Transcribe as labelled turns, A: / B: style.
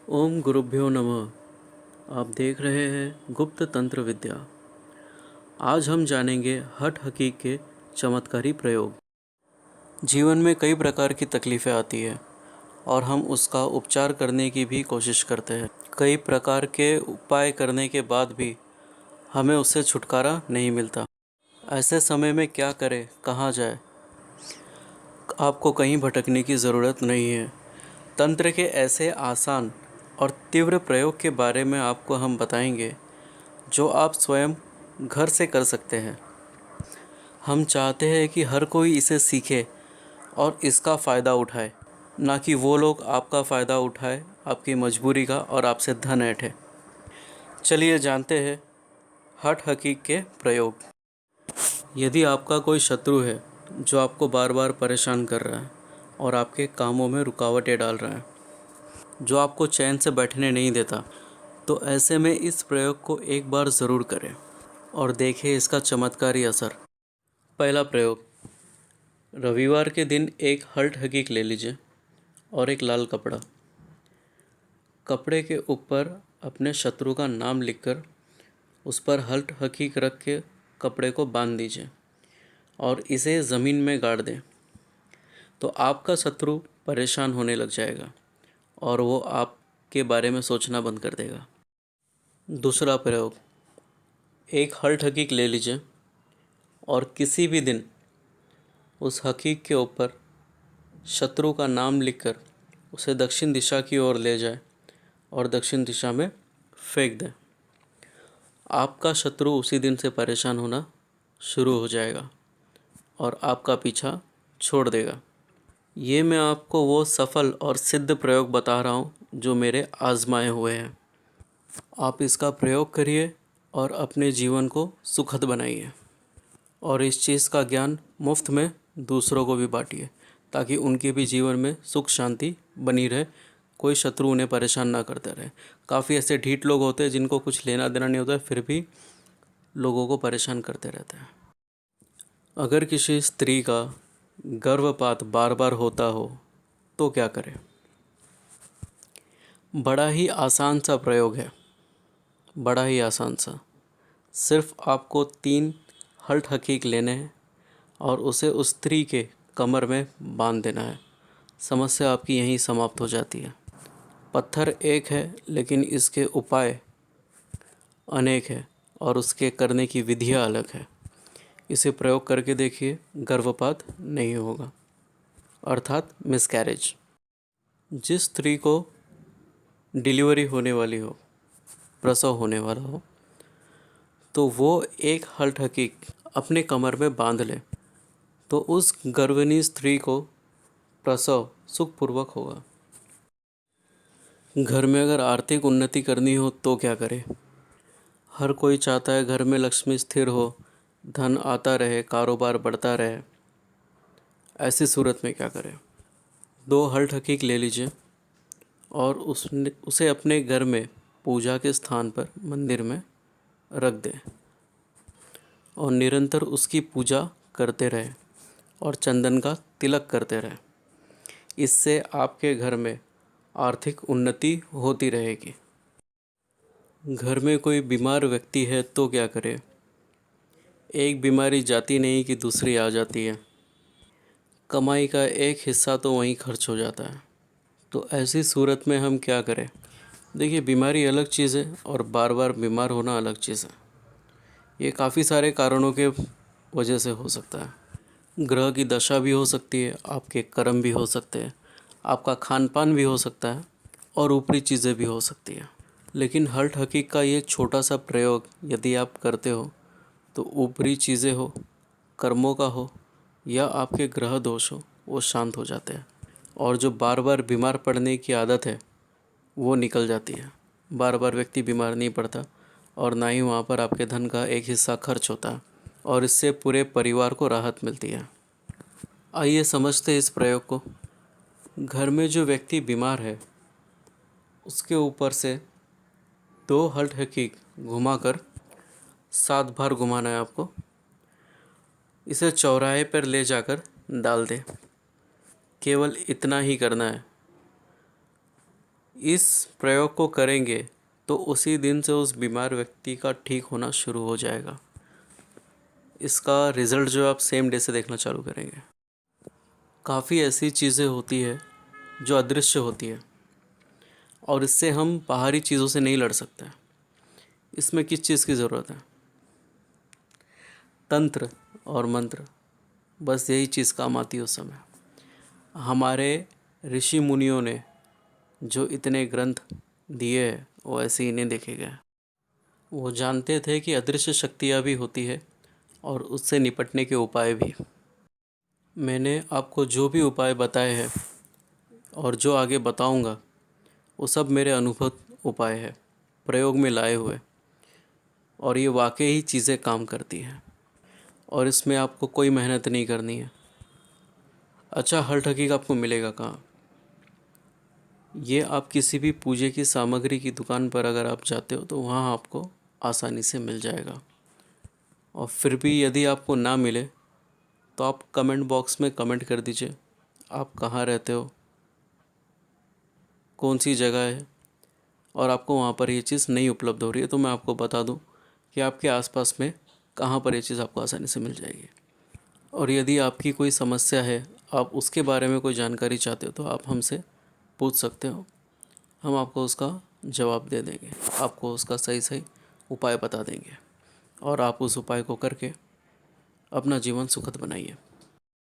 A: ओम गुरुभ्यो नमः। आप देख रहे हैं गुप्त तंत्र विद्या। आज हम जानेंगे हठ हकीक के चमत्कारी प्रयोग। जीवन में कई प्रकार की तकलीफ़ें आती है और हम उसका उपचार करने की भी कोशिश करते हैं। कई प्रकार के उपाय करने के बाद भी हमें उससे छुटकारा नहीं मिलता। ऐसे समय में क्या करें, कहाँ जाए? आपको कहीं भटकने की ज़रूरत नहीं है। तंत्र के ऐसे आसान और तीव्र प्रयोग के बारे में आपको हम बताएंगे जो आप स्वयं घर से कर सकते हैं। हम चाहते हैं कि हर कोई इसे सीखे और इसका फ़ायदा उठाए, ना कि वो लोग आपका फ़ायदा उठाए, आपकी मजबूरी का और आपसे धन ऐंठे। चलिए जानते हैं हठ हकीक के प्रयोग। यदि आपका कोई शत्रु है जो आपको बार बार परेशान कर रहा है और आपके कामों में रुकावटें डाल रहा है, जो आपको चैन से बैठने नहीं देता, तो ऐसे में इस प्रयोग को एक बार ज़रूर करें और देखें इसका चमत्कारी असर। पहला प्रयोग, रविवार के दिन एक हल्ट हकीक ले लीजिए और एक लाल कपड़ा। कपड़े के ऊपर अपने शत्रु का नाम लिखकर उस पर हल्ट हकीक रख के कपड़े को बांध दीजिए और इसे ज़मीन में गाड़ दें। तो आपका शत्रु परेशान होने लग जाएगा और वो आपके बारे में सोचना बंद कर देगा। दूसरा प्रयोग, एक हल्ट हकीक ले लीजिए और किसी भी दिन उस हकीक के ऊपर शत्रु का नाम लिखकर उसे दक्षिण दिशा की ओर ले जाए और दक्षिण दिशा में फेंक दें। आपका शत्रु उसी दिन से परेशान होना शुरू हो जाएगा और आपका पीछा छोड़ देगा। ये मैं आपको वो सफल और सिद्ध प्रयोग बता रहा हूँ जो मेरे आजमाए हुए हैं। आप इसका प्रयोग करिए और अपने जीवन को सुखद बनाइए और इस चीज़ का ज्ञान मुफ्त में दूसरों को भी बांटिए ताकि उनके भी जीवन में सुख शांति बनी रहे, कोई शत्रु उन्हें परेशान ना करते रहे। काफ़ी ऐसे ढीठ लोग होते हैं जिनको कुछ लेना देना नहीं होता है, फिर भी लोगों को परेशान करते रहते हैं। अगर किसी स्त्री का गर्भपात बार बार होता हो तो क्या करें? बड़ा ही आसान सा प्रयोग है, बड़ा ही आसान सा। सिर्फ आपको 3 हल्ट हकीक लेने हैं और उसे उस स्त्री के कमर में बांध देना है। समस्या आपकी यहीं समाप्त हो जाती है। पत्थर एक है लेकिन इसके उपाय अनेक है और उसके करने की विधियाँ अलग है। इसे प्रयोग करके देखिए, गर्भपात नहीं होगा, अर्थात मिसकैरेज। जिस स्त्री को डिलीवरी होने वाली हो, प्रसव होने वाला हो, तो वो एक हल्ट हकीक अपने कमर में बांध ले तो उस गर्भिणी स्त्री को प्रसव सुखपूर्वक होगा। घर में अगर आर्थिक उन्नति करनी हो तो क्या करें? हर कोई चाहता है घर में लक्ष्मी स्थिर हो, धन आता रहे, कारोबार बढ़ता रहे। ऐसी सूरत में क्या करें? 2 हल्ट हकीक ले लीजिए और उसे अपने घर में पूजा के स्थान पर मंदिर में रख दें और निरंतर उसकी पूजा करते रहें और चंदन का तिलक करते रहें। इससे आपके घर में आर्थिक उन्नति होती रहेगी। घर में कोई बीमार व्यक्ति है तो क्या करें? एक बीमारी जाती नहीं कि दूसरी आ जाती है। कमाई का एक हिस्सा तो वहीं खर्च हो जाता है। तो ऐसी सूरत में हम क्या करें? देखिए, बीमारी अलग चीज़ है और बार बार बीमार होना अलग चीज़ है। ये काफ़ी सारे कारणों के वजह से हो सकता है। ग्रह की दशा भी हो सकती है, आपके कर्म भी हो सकते हैं, आपका खान पान भी हो सकता है और ऊपरी चीज़ें भी हो सकती हैं। लेकिन हल्ट हकीक का ये छोटा सा प्रयोग यदि आप करते हो तो ऊपरी चीज़ें हो, कर्मों का हो या आपके ग्रह दोष हो, वो शांत हो जाते हैं और जो बार बार बीमार पड़ने की आदत है वो निकल जाती है। बार बार व्यक्ति बीमार नहीं पड़ता और ना ही वहाँ पर आपके धन का एक हिस्सा खर्च होता है और इससे पूरे परिवार को राहत मिलती है। आइए समझते हैं इस प्रयोग को। घर में जो व्यक्ति बीमार है उसके ऊपर से 2 हल्ट हकीक घुमाकर 7 बार घुमाना है आपको। इसे चौराहे पर ले जाकर डाल दें। केवल इतना ही करना है। इस प्रयोग को करेंगे तो उसी दिन से उस बीमार व्यक्ति का ठीक होना शुरू हो जाएगा। इसका रिज़ल्ट जो आप सेम डे से देखना चालू करेंगे। काफ़ी ऐसी चीज़ें होती है जो अदृश्य होती है और इससे हम बाहरी चीज़ों से नहीं लड़ सकते। इसमें किस चीज़ की ज़रूरत है? तंत्र और मंत्र, बस यही चीज़ काम आती है उस समय। हमारे ऋषि मुनियों ने जो इतने ग्रंथ दिए हैं वो ऐसे ही नहीं देखे गए। वो जानते थे कि अदृश्य शक्तियाँ भी होती है और उससे निपटने के उपाय भी। मैंने आपको जो भी उपाय बताए हैं और जो आगे बताऊंगा वो सब मेरे अनुभव उपाय है, प्रयोग में लाए हुए, और ये वाकई ही चीज़ें काम करती हैं और इसमें आपको कोई मेहनत नहीं करनी है। अच्छा, हर हकीक आपको मिलेगा कहाँ? ये आप किसी भी पूजे की सामग्री की दुकान पर अगर आप जाते हो तो वहाँ आपको आसानी से मिल जाएगा। और फिर भी यदि आपको ना मिले तो आप कमेंट बॉक्स में कमेंट कर दीजिए आप कहाँ रहते हो, कौन सी जगह है, और आपको वहाँ पर ये चीज़ नहीं उपलब्ध हो रही है तो मैं आपको बता दूँ कि आपके आसपास में कहाँ पर ये चीज़ आपको आसानी से मिल जाएगी। और यदि आपकी कोई समस्या है, आप उसके बारे में कोई जानकारी चाहते हो तो आप हमसे पूछ सकते हो, हम आपको उसका जवाब दे देंगे, आपको उसका सही सही उपाय बता देंगे और आप उस उपाय को करके अपना जीवन सुखद बनाइए।